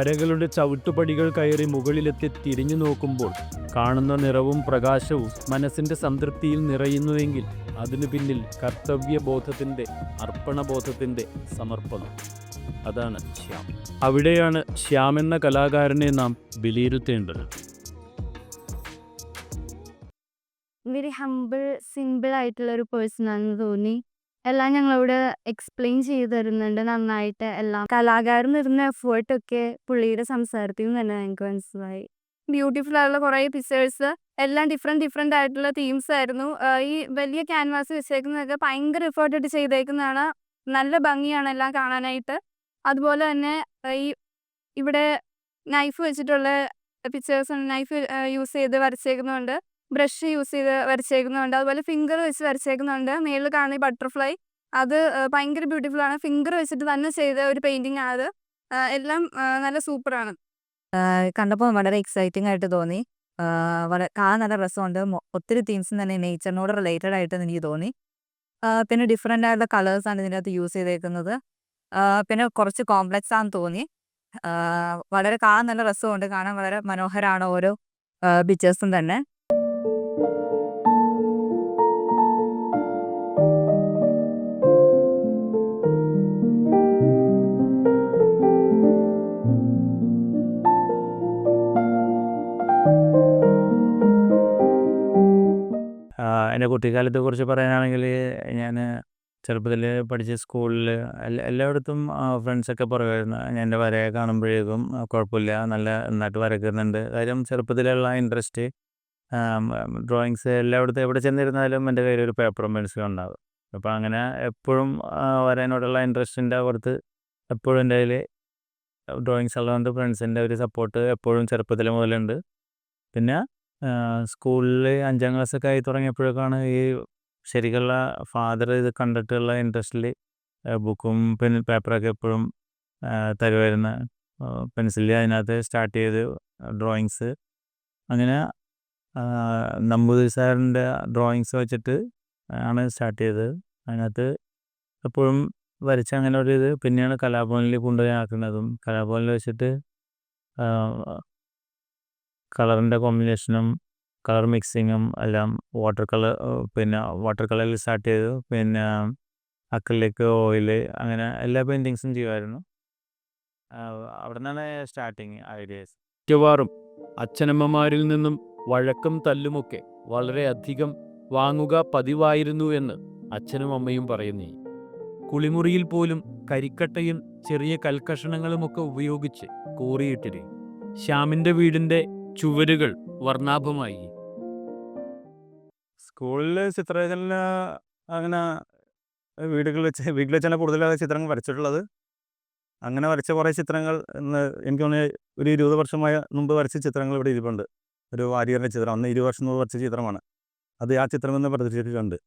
വരകളുടെ ചവിട്ടുപടികൾ കയറി മുകളിലെത്തി തിരിഞ്ഞു നോക്കുമ്പോൾ കാണുന്ന നിറവും പ്രകാശവും മനസ്സിൻ്റെ സംതൃപ്തിയിൽ നിറയുന്നുവെങ്കിൽ അതിനു പിന്നിൽ കർത്തവ്യബോധത്തിൻ്റെ, അർപ്പണബോധത്തിൻ്റെ സമർപ്പണം. അതാണ് ശ്യാം. അവിടെയാണ് ശ്യാം എന്ന കലാകാരനെ നാം വിലയിരുത്തേണ്ടത്. വെരി ഹമ്പിൾ, സിമ്പിൾ ആയിട്ടുള്ള ഒരു പേഴ്സൺ ആണെന്ന് തോന്നി. എല്ലാം ഞങ്ങളോട് എക്സ്പ്ലെയിൻ ചെയ്തു തരുന്നുണ്ട് നന്നായിട്ട്. എല്ലാം കലാകാരൻ ഇരുന്ന എഫേർട്ടൊക്കെ പുള്ളിയുടെ സംസാരത്തിൽ നിന്ന് തന്നെ ഞങ്ങൾക്ക് മനസ്സിലായി. ബ്യൂട്ടിഫുൾ ആയിട്ടുള്ള കുറേ പിക്ചേഴ്സ്, എല്ലാം ഡിഫറെൻറ്റ് ആയിട്ടുള്ള തീംസ് ആയിരുന്നു. ഈ വലിയ ക്യാൻവാസ് വെച്ചേക്കുന്നതൊക്കെ ഭയങ്കര എഫേർട്ട് ഇട്ട് ചെയ്തേക്കുന്നതാണ്. നല്ല ഭംഗിയാണ് എല്ലാം കാണാനായിട്ട്. അതുപോലെ തന്നെ ഈ ഇവിടെ നൈഫ് വെച്ചിട്ടുള്ള പിക്ചേഴ്സ്, നൈഫ് യൂസ് ചെയ്ത് വരച്ചേക്കുന്നുണ്ട്, ബ്രഷ് യൂസ് ചെയ്ത് വരച്ചേക്കുന്നുണ്ട്, അതുപോലെ ഫിംഗർ വെച്ച് വരച്ചേക്കുന്നുണ്ട്. മേളിൽ കാണുന്ന ഈ ബട്ടർഫ്ലൈ, അത് ഭയങ്കര ബ്യൂട്ടിഫുൾ ആണ്. ഫിംഗർ വെച്ചിട്ട് തന്നെ ചെയ്ത ഒരു പെയിൻറ്റിങ് ആണ് അത്. എല്ലാം നല്ല സൂപ്പറാണ്. കണ്ടപ്പോൾ വളരെ എക്സൈറ്റിംഗ് ആയിട്ട് തോന്നി. കാണാൻ നല്ല രസമുണ്ട്. ഒത്തിരി തീംസും തന്നെ നേച്ചറിനോട് റിലേറ്റഡ് ആയിട്ട് എനിക്ക് തോന്നി. പിന്നെ ഡിഫറെൻ്റ് ആയിട്ടുള്ള കളേഴ്സാണ് ഇതിനകത്ത് യൂസ് ചെയ്തേക്കുന്നത്. പിന്നെ കുറച്ച് കോംപ്ലക്സ് ആണെന്ന് തോന്നി. വളരെ കാണാൻ നല്ല രസമുണ്ട്. കാണാൻ വളരെ മനോഹരമാണ് ഓരോ പിക്ചേഴ്സും തന്നെ. എൻ്റെ കുട്ടിക്കാലത്തെക്കുറിച്ച് പറയാനാണെങ്കിൽ, ഞാൻ ചെറുപ്പത്തിൽ പഠിച്ച സ്കൂളിൽ എല്ലായിടത്തും ഫ്രണ്ട്സൊക്കെ പറയുമായിരുന്നു, എൻ്റെ വരയെ കാണുമ്പോഴേക്കും കുഴപ്പമില്ല, നന്നായിട്ട് വരയ്ക്കുന്നുണ്ട്. കാര്യം ചെറുപ്പത്തിലുള്ള ഇൻട്രസ്റ്റ്, ഡ്രോയിങ്സ് എല്ലായിടത്തും എവിടെ ചെന്നിരുന്നാലും എൻ്റെ കയ്യിൽ ഒരു പേപ്പറും പെൻസിലും ഉണ്ടാകും. അപ്പോൾ അങ്ങനെ എപ്പോഴും വരേനോടുള്ള ഇൻട്രസ്റ്റിൻ്റെ പുറത്ത് എപ്പോഴും എൻ്റെ കയ്യിൽ ഡ്രോയിങ്സ് ഉള്ളതുകൊണ്ട് ഫ്രണ്ട്സിൻ്റെ ഒരു സപ്പോർട്ട് എപ്പോഴും ചെറുപ്പത്തിൽ മുതലുണ്ട്. പിന്നെ സ്കൂളിൽ 5ാം ക്ലാസ്സൊക്കെ ആയി തുടങ്ങിയപ്പോഴേക്കാണ് ഈ ശരിക്കുള്ള ഫാദർ ഇത് കണ്ടിട്ടുള്ള ഇൻട്രസ്റ്റിൽ ബുക്കും പേപ്പറൊക്കെ എപ്പോഴും തരുമായിരുന്നു. പെൻസിലിൽ അതിനകത്ത് സ്റ്റാർട്ട് ചെയ്ത് ഡ്രോയിങ്സ്. അങ്ങനെ നമ്പൂതിരി സാറിൻ്റെ ഡ്രോയിങ്സ് വെച്ചിട്ട് ആണ് സ്റ്റാർട്ട് ചെയ്തത്. അതിനകത്ത് എപ്പോഴും വരച്ച അങ്ങനെ ഒരു ഇത്. പിന്നെയാണ് കലാഭവനിൽ കൊണ്ടുപോയി ആക്കുന്നതും. കലാഭവനിൽ വെച്ചിട്ട് കളറിൻ്റെ കോമ്പിനേഷനും കളർ മിക്സിങ്ങും എല്ലാം വാട്ടർ കളറിൽ സ്റ്റാർട്ട് ചെയ്തു. പിന്നെ അക്രിലിക്, ഓയിൽ, അങ്ങനെ എല്ലാ പെയിൻറ്റിങ്സും ചെയ്യുമായിരുന്നു. അവിടെ നിന്നാണ് സ്റ്റാർട്ടിങ് ഐഡിയാസ്. മിക്കവാറും അച്ഛനമ്മമാരിൽ നിന്നും വഴക്കും തല്ലുമൊക്കെ വളരെയധികം വാങ്ങുക പതിവായിരുന്നു എന്ന് അച്ഛനും അമ്മയും പറയുന്നു. കുളിമുറിയിൽ പോലും കരിക്കട്ടയും ചെറിയ കൽക്കഷണങ്ങളുമൊക്കെ ഉപയോഗിച്ച് കോറിയിട്ടിരി ശ്യാമിൻ്റെ വീടിൻ്റെ ചുവരുകൾ വർണ്ണാഭമായി. സ്കൂളിൽ ചിത്രരചന അങ്ങനെ വീട്ടിൽ വെച്ചാണ് കൂടുതൽ ചിത്രങ്ങൾ വരച്ചിട്ടുള്ളത്. അങ്ങനെ വരച്ച കുറേ ചിത്രങ്ങൾ എനിക്ക് തോന്നുന്നു ഒരു 20 വർഷമായ മുമ്പ് വരച്ച ചിത്രങ്ങൾ ഇവിടെ ഇരിപ്പുണ്ട്. ഒരു വാരിയറിൻ്റെ ചിത്രം, അന്ന് 20 വർഷം മുമ്പ് വരച്ച ചിത്രമാണ് അത്. ആ ചിത്രം ഇന്ന് പ്രദർശിപ്പിച്ചിട്ടുണ്ട്.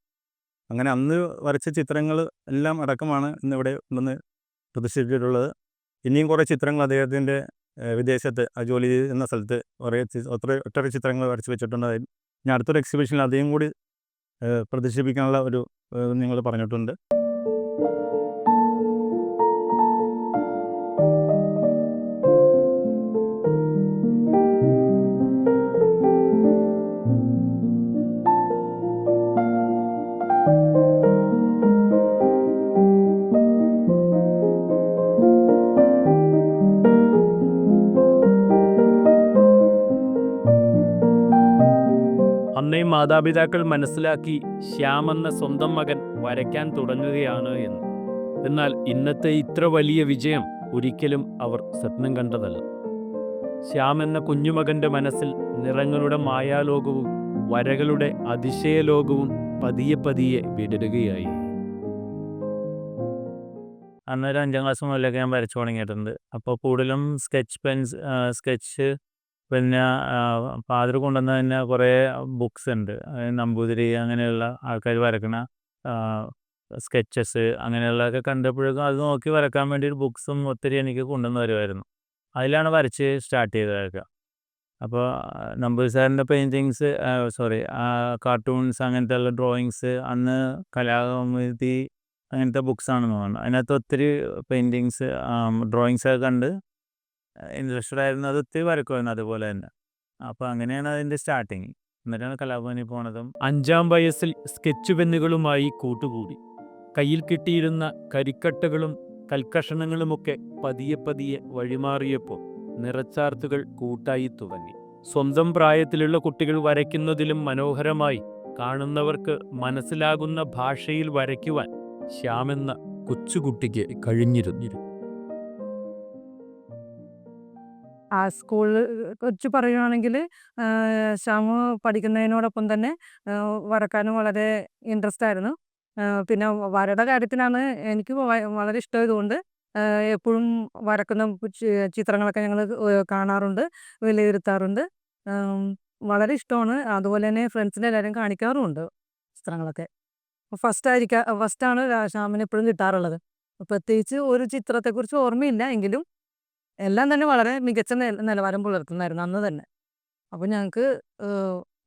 അങ്ങനെ അന്ന് വരച്ച ചിത്രങ്ങൾ എല്ലാം അടക്കമാണ് ഇന്നിവിടെ കൊണ്ടുവന്ന് പ്രദർശിപ്പിച്ചിട്ടുള്ളത്. ഇനിയും കുറേ ചിത്രങ്ങൾ അദ്ദേഹത്തിൻ്റെ വിദേശത്ത് ജോലി ചെയ്യുന്ന സ്ഥലത്ത് ഒട്ടേറെ ചിത്രങ്ങൾ വരച്ച് വെച്ചിട്ടുണ്ട്. ഇനി അടുത്തൊരു എക്സിബിഷനിൽ അധികം കൂടി പ്രദർശിപ്പിക്കാനുള്ള ഒരു നിങ്ങൾ പറഞ്ഞിട്ടുണ്ട്. അന്നേ മാതാപിതാക്കൾ മനസ്സിലാക്കി ശ്യാം എന്ന സ്വന്തം മകൻ വരയ്ക്കാൻ തുടങ്ങുകയാണ് എന്ന്. എന്നാൽ ഇന്നത്തെ ഇത്ര വലിയ വിജയം ഒരിക്കലും അവർ സ്വപ്നം കണ്ടതല്ല. ശ്യാം എന്ന കുഞ്ഞുമകൻ്റെ മനസ്സിൽ നിറങ്ങളുടെ മായാലോകവും വരകളുടെ അതിശയലോകവും പതിയെ പതിയെ വിടരുകയായി. അന്നൊരു 5ാം ക്ലാസ് മുതലൊക്കെ ഞാൻ വരച്ചു തുടങ്ങിയിട്ടുണ്ട്. അപ്പോൾ കൂടുതലും സ്കെച്ച് പിന്നെ ഫാദർ കൊണ്ടുവന്ന തന്നെ കുറേ ബുക്സ് ഉണ്ട്. നമ്പൂതിരി അങ്ങനെയുള്ള ആൾക്കാർ വരക്കണ സ്കെച്ചസ് അങ്ങനെയുള്ളതൊക്കെ കണ്ടപ്പോഴേക്കും അത് നോക്കി വരക്കാൻ വേണ്ടി ബുക്സും ഒത്തിരി എനിക്ക് കൊണ്ടുവന്ന് വരുമായിരുന്നു. അതിലാണ് വരച്ച് സ്റ്റാർട്ട് ചെയ്തതൊക്കെ. അപ്പോൾ നമ്പൂതിരി സാറിൻ്റെ പെയിൻറ്റിങ്സ്, കാർട്ടൂൺസ്, അങ്ങനത്തെ ഉള്ള ഡ്രോയിങ്സ് അന്ന് കലാകൗമുദി അങ്ങനത്തെ ബുക്സാണെന്ന് തോന്നുന്നു. അതിനകത്ത് ഒത്തിരി പെയിൻറ്റിങ്സ്, ഡ്രോയിങ്സൊക്കെ കണ്ട് ഇൻട്രസ്റ്റഡ് ആയിരുന്നു, അത് ഒത്തിരി വരക്കുമായിരുന്നു അതുപോലെ തന്നെ. അപ്പോൾ അങ്ങനെയാണ് അതിൻ്റെ സ്റ്റാർട്ടിങ്. എന്നിട്ടാണ് കലാഭവനിൽ പോണതും. 5-ാം വയസ്സിൽ സ്കെച്ച് പെന്നുകളുമായി കൂട്ടുകൂടി. കയ്യിൽ കിട്ടിയിരുന്ന കരിക്കട്ടകളും കൽക്കഷണങ്ങളുമൊക്കെ പതിയെ പതിയെ വഴിമാറിയപ്പോൾ നിറച്ചാർത്തുകൾ കൂട്ടായി തുടങ്ങി. സ്വന്തം പ്രായത്തിലുള്ള കുട്ടികൾ വരയ്ക്കുന്നതിലും മനോഹരമായി കാണുന്നവർക്ക് മനസ്സിലാകുന്ന ഭാഷയിൽ വരയ്ക്കുവാൻ ശ്യാമെന്ന കൊച്ചുകുട്ടിക്ക് കഴിഞ്ഞിരുന്നു. ആ സ്കൂളിൽ കുറിച്ച് പറയുകയാണെങ്കിൽ ശ്യാമ് പഠിക്കുന്നതിനോടൊപ്പം തന്നെ വരക്കാനും വളരെ ഇൻട്രസ്റ്റ് ആയിരുന്നു. പിന്നെ വരയുടെ കാര്യത്തിലാണ് എനിക്ക് വളരെ ഇഷ്ടമായതുകൊണ്ട് എപ്പോഴും വരക്കുന്ന ചിത്രങ്ങളൊക്കെ ഞങ്ങൾ കാണാറുണ്ട്, വിലയിരുത്താറുണ്ട്. വളരെ ഇഷ്ടമാണ്. അതുപോലെ തന്നെ ഫ്രണ്ട്സിൻ്റെ എല്ലാവരും കാണിക്കാറുമുണ്ട് ചിത്രങ്ങളൊക്കെ. ഫസ്റ്റാണ് ശ്യാമിന് എപ്പോഴും കിട്ടാറുള്ളത്. പ്രത്യേകിച്ച് ഒരു ചിത്രത്തെക്കുറിച്ച് ഓർമ്മയില്ല എങ്കിലും എല്ലാം തന്നെ വളരെ മികച്ച നിലവാരം പുലർത്തുന്നതായിരുന്നു അന്ന് തന്നെ. അപ്പോൾ ഞങ്ങൾക്ക്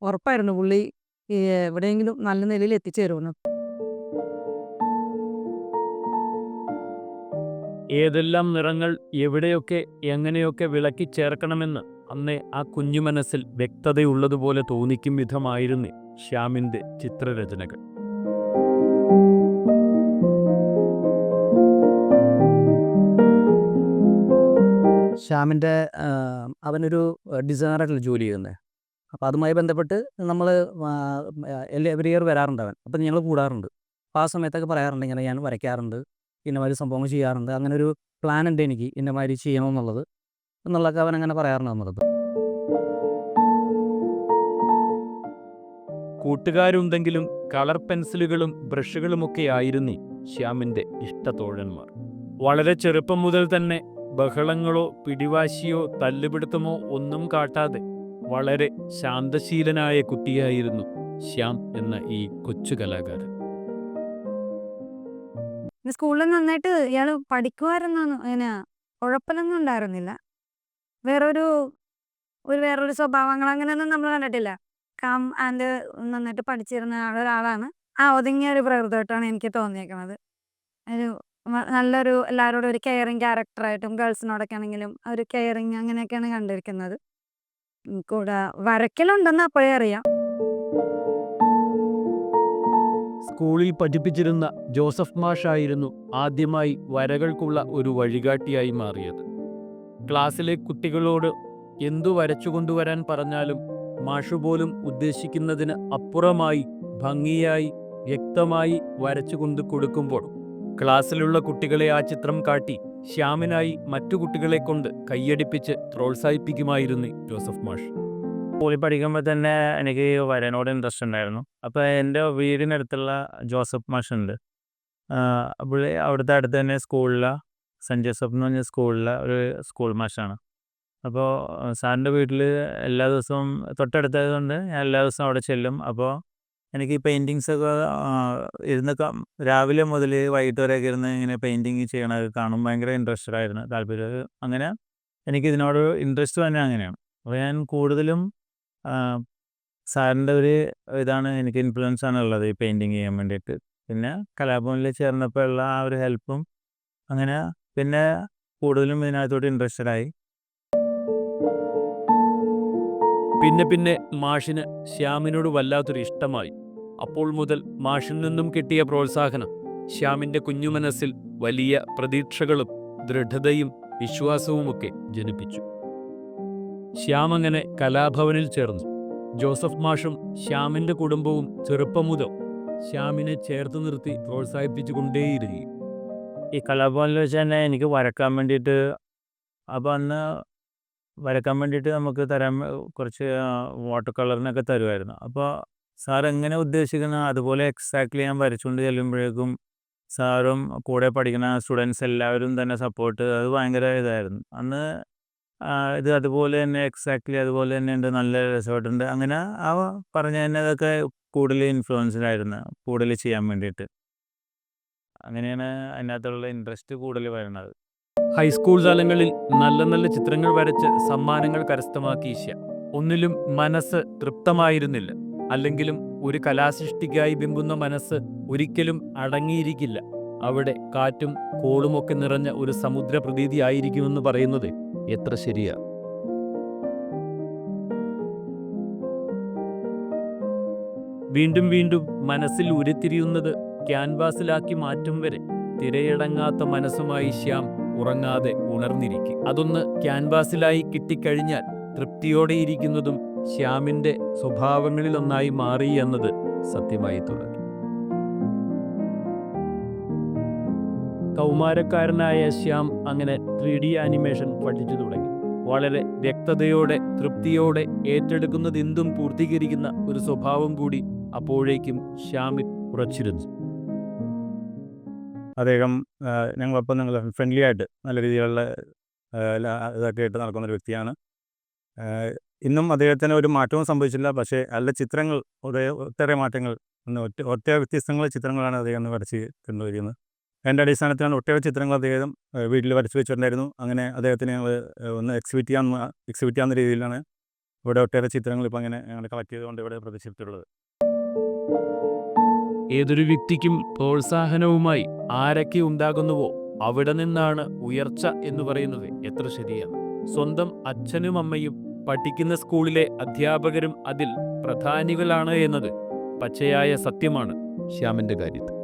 ഉറപ്പായിരുന്നു പുള്ളി എവിടെയെങ്കിലും നല്ല നിലയിൽ എത്തിച്ചേരുമെന്ന്. ഏതെല്ലാം നിറങ്ങൾ എവിടെയൊക്കെ എങ്ങനെയൊക്കെ വിളക്കി ചേർക്കണമെന്ന് അന്നേ ആ കുഞ്ഞു മനസ്സിൽ വ്യക്തതയുള്ളതുപോലെ തോന്നിക്കും വിധമായിരുന്നു ശ്യാമിൻ്റെ ചിത്രരചനകൾ. ശ്യാമിൻ്റെ അവനൊരു ഡിസൈനറായിട്ടുള്ള ജോലി ചെയ്യുന്നത്. അപ്പോൾ അതുമായി ബന്ധപ്പെട്ട് നമ്മൾ എവറി ഇയർ വരാറുണ്ട് അവൻ. അപ്പം ഞങ്ങൾ കൂടാറുണ്ട്. അപ്പോൾ ആ സമയത്തൊക്കെ പറയാറുണ്ട് ഇങ്ങനെ ഞാൻ വരയ്ക്കാറുണ്ട്, ഇന്നമാതിരി സംഭവങ്ങൾ ചെയ്യാറുണ്ട്, അങ്ങനെ ഒരു പ്ലാൻ ഉണ്ട് എനിക്ക് ഇന്നമാതിരി ചെയ്യണമെന്നുള്ളത് എന്നുള്ളതൊക്കെ അവൻ അങ്ങനെ പറയാറുണ്ട് എന്നുള്ളത്. കൂട്ടുകാരുണ്ടെങ്കിലും കളർ പെൻസിലുകളും ബ്രഷുകളുമൊക്കെ ആയിരുന്നു ശ്യാമിൻ്റെ ഇഷ്ടത്തോഴന്മാർ. വളരെ ചെറുപ്പം മുതൽ തന്നെ ബഹളങ്ങളോ പിടിവാശിയോ തല്ലുപിടുത്തമോ ഒന്നും കാട്ടാതെ വളരെ ശാന്തശീലനായ കുട്ടിയായിരുന്നു ശ്യാം എന്ന ഈ കൊച്ചു കലാകാരൻ. സ്കൂളിൽ നന്നായിട്ട് ഇയാൾ പഠിക്കുമായിരുന്നു. അങ്ങനെ ഉഴപ്പലൊന്നും ഉണ്ടായിരുന്നില്ല. വേറൊരു സ്വഭാവങ്ങൾ അങ്ങനെയൊന്നും നമ്മൾ കണ്ടിട്ടില്ല. കാം ആൻഡ് നന്നായിട്ട് പഠിച്ചിരുന്ന ഒരാളാണ്. ഒതുങ്ങിയ ഒരു പ്രകൃതമായിട്ടാണ് എനിക്ക് തോന്നിയേക്കുന്നത്. ഒരു നല്ലൊരു എല്ലാവരോടും ഒരു കെയറിങ് ക്യാരക്ടറായിട്ടും ഗേൾസിനോടൊക്കെ ആണെങ്കിലും ഒരു കെയറിങ് അങ്ങനെയൊക്കെയാണ് കണ്ടിരിക്കുന്നത്. കൂടെ വരയ്ക്കലുണ്ടെന്ന് അപ്പോഴേ അറിയാം. സ്കൂളിൽ പഠിപ്പിച്ചിരുന്ന ജോസഫ് മാഷായിരുന്നു ആദ്യമായി വരകൾക്കുള്ള ഒരു വഴികാട്ടിയായി മാറിയത്. ക്ലാസ്സിലെ കുട്ടികളോട് എന്തു വരച്ചു കൊണ്ടുവരാൻ പറഞ്ഞാലും മാഷു പോലും ഉദ്ദേശിക്കുന്നതിന് അപ്പുറമായി ഭംഗിയായി വ്യക്തമായി വരച്ചു കൊണ്ടു കൊടുക്കുമ്പോൾ ക്ലാസ്സിലുള്ള കുട്ടികളെ ആ ചിത്രം കാട്ടി ശ്യാമിനായി മറ്റു കുട്ടികളെ കൊണ്ട് കൈയടിപ്പിച്ച് പ്രോത്സാഹിപ്പിക്കുമായിരുന്നു ജോസഫ് മാഷ്. സ്കൂളിൽ പഠിക്കുമ്പോൾ തന്നെ എനിക്ക് വരനോട് ഇൻട്രസ്റ്റ് ഉണ്ടായിരുന്നു. അപ്പോൾ എൻ്റെ വീടിനടുത്തുള്ള ജോസഫ് മാഷുണ്ട്. പുള്ളി അവിടുത്തെ അടുത്ത് തന്നെ സ്കൂളിലെ സെൻറ്റ് ജോസഫ് എന്ന് പറഞ്ഞ സ്കൂളിലെ ഒരു സ്കൂൾ മാഷാണ്. അപ്പോൾ സാറിൻ്റെ വീട്ടിൽ എല്ലാ ദിവസവും തൊട്ടടുത്തായതുകൊണ്ട് ഞാൻ എല്ലാ ദിവസവും അവിടെ ചെല്ലും. അപ്പോൾ എനിക്ക് ഈ പെയിൻറ്റിങ്സൊക്കെ ഇരുന്ന് രാവിലെ മുതൽ വൈകിട്ട് വരെയൊക്കെ ഇരുന്ന് ഇങ്ങനെ പെയിൻറ്റിങ് ചെയ്യണത് കാണും ഭയങ്കര ഇൻട്രസ്റ്റഡ് ആയിരുന്നു, താല്പര്യം. അങ്ങനെ എനിക്കിതിനോട് ഇൻട്രസ്റ്റ് തന്നെ അങ്ങനെയാണ്. അപ്പോൾ ഞാൻ കൂടുതലും സാറിൻ്റെ ഒരു ഇതാണ് എനിക്ക് ഇൻഫ്ലുവൻസ് ആണ് ഉള്ളത് ഈ പെയിൻറ്റിങ് ചെയ്യാൻ വേണ്ടിയിട്ട്. പിന്നെ കലാഭവനിൽ ചേർന്നപ്പോൾ ഉള്ള ആ ഒരു ഹെൽപ്പും അങ്ങനെ പിന്നെ കൂടുതലും ഇതിനകത്തോട്ട് ഇൻട്രസ്റ്റഡായി. പിന്നെ മാഷിന് ശ്യാമിനോട് വല്ലാത്തൊരു ഇഷ്ടമായി. അപ്പോൾ മുതൽ മാഷിൽ നിന്നും കിട്ടിയ പ്രോത്സാഹനം ശ്യാമിൻ്റെ കുഞ്ഞുമനസ്സിൽ വലിയ പ്രതീക്ഷകളും ദൃഢതയും വിശ്വാസവുമൊക്കെ ജനിപ്പിച്ചു. ശ്യാം അങ്ങനെ കലാഭവനിൽ ചേർന്നു. ജോസഫ് മാഷും ശ്യാമിൻ്റെ കുടുംബവും ചെറുപ്പം മുതൽ ശ്യാമിനെ ചേർത്ത് നിർത്തി പ്രോത്സാഹിപ്പിച്ചുകൊണ്ടേയിരുന്നു. ഈ കലാഭവനിൽ വെച്ച് തന്നെ എനിക്ക് വരക്കാൻ വേണ്ടിയിട്ട്, അപ്പോൾ അന്ന് വരക്കാൻ വേണ്ടിയിട്ട് നമുക്ക് തരാൻ കുറച്ച് വാട്ടർ കളറിനൊക്കെ തരുമായിരുന്നു. അപ്പോൾ സാർ എങ്ങനെ ഉദ്ദേശിക്കുന്ന അതുപോലെ എക്സാക്ട്ലി ഞാൻ വരച്ചുകൊണ്ട് ചെല്ലുമ്പോഴേക്കും സാറും കൂടെ പഠിക്കുന്ന സ്റ്റുഡൻസ് എല്ലാവരും തന്നെ സപ്പോർട്ട്, അത് ഭയങ്കര ഇതായിരുന്നു. അന്ന് ഇത് അതുപോലെ തന്നെ എക്സാക്ട്ലി അതുപോലെ തന്നെ ഉണ്ട്, നല്ല രസമായിട്ടുണ്ട്. അങ്ങനെ ആ പറഞ്ഞ തന്നെ അതൊക്കെ കൂടുതൽ ഇൻഫ്ലുവൻസ്ഡായിരുന്നു കൂടുതൽ ചെയ്യാൻ വേണ്ടിയിട്ട്. അങ്ങനെയാണ് അതിനകത്തുള്ള ഇൻട്രസ്റ്റ് കൂടുതൽ വരുന്നത്. ഹൈസ്കൂൾ തലങ്ങളിൽ നല്ല നല്ല ചിത്രങ്ങൾ വരച്ച് സമ്മാനങ്ങൾ കരസ്ഥമാക്കിയ ശ്യാം ഒന്നിലും മനസ്സ് തൃപ്തമായിരുന്നില്ല. അല്ലെങ്കിലും ഒരു കലാസൃഷ്ടിക്കായി ബിംബുന്ന മനസ്സ് ഒരിക്കലും അടങ്ങിയിരിക്കില്ല. അവിടെ കാറ്റും കോളുമൊക്കെ നിറഞ്ഞ ഒരു സമുദ്ര പ്രതീതി ആയിരിക്കുമെന്ന് പറയുന്നത് എത്ര ശരിയാ. വീണ്ടും വീണ്ടും മനസ്സിൽ ഉരുത്തിരിയുന്നത് ക്യാൻവാസിലാക്കി മാറ്റും വരെ തിരയടങ്ങാത്ത മനസ്സുമായി ശ്യാം ഉറങ്ങാതെ ഉണർന്നിരിക്കും. അതൊന്ന് ക്യാൻവാസിലായി കിട്ടിക്കഴിഞ്ഞാൽ തൃപ്തിയോടെ ഇരിക്കുന്നതും ശ്യാമിൻ്റെ സ്വഭാവങ്ങളിലൊന്നായി മാറി എന്നത് സത്യമായി തുടങ്ങി. കൗമാരക്കാരനായ ശ്യാം അങ്ങനെ 3D ആനിമേഷൻ പഠിച്ചു തുടങ്ങി. വളരെ വ്യക്തതയോടെ തൃപ്തിയോടെ ഏറ്റെടുക്കുന്നതെന്തും പൂർത്തീകരിക്കുന്ന ഒരു സ്വഭാവം കൂടി അപ്പോഴേക്കും ശ്യാമിൽ ഉറച്ചിരുന്നു. അദ്ദേഹം ഞങ്ങളൊപ്പം ഞങ്ങൾ ഫ്രണ്ട്ലി ആയിട്ട് നല്ല രീതിയിലുള്ള ഇതൊക്കെ ആയിട്ട് നടക്കുന്നൊരു വ്യക്തിയാണ്. ഇന്നും അദ്ദേഹത്തിന് ഒരു മാറ്റവും സംഭവിച്ചില്ല. പക്ഷേ അതിലെ ചിത്രങ്ങൾ ഒട്ടേറെ മാറ്റങ്ങൾ, ഒട്ടേറെ വ്യത്യസ്തങ്ങളെ ചിത്രങ്ങളാണ് അദ്ദേഹം വരച്ച് കൊണ്ടുവരിക്കുന്നത്. എൻ്റെ അടിസ്ഥാനത്തിലാണ് ഒട്ടേറെ ചിത്രങ്ങൾ അദ്ദേഹം വീട്ടിൽ വരച്ച് വെച്ചിട്ടുണ്ടായിരുന്നു. അങ്ങനെ അദ്ദേഹത്തിന് ഞങ്ങൾ ഒന്ന് എക്സിബിറ്റ് ചെയ്യാവുന്ന രീതിയിലാണ് ഇവിടെ ഒട്ടേറെ ചിത്രങ്ങൾ ഇപ്പോൾ അങ്ങനെ ഞങ്ങൾ കളക്ട് ചെയ്തുകൊണ്ട് ഇവിടെ പ്രദർശിപ്പിച്ചിട്ടുള്ളത്. ഏതൊരു വ്യക്തിക്കും പ്രോത്സാഹനവുമായി ആരൊക്കെ ഉണ്ടാകുന്നുവോ അവിടെ നിന്നാണ് ഉയർച്ച എന്ന് പറയുന്നത് എത്ര ശരിയാണ്. സ്വന്തം അച്ഛനും അമ്മയും പഠിക്കുന്ന സ്കൂളിലെ അധ്യാപകരും അതിൽ പ്രധാനികളാണ് എന്നത് പച്ചയായ സത്യമാണ് ശ്യാമിൻ്റെ കാര്യത്തിൽ.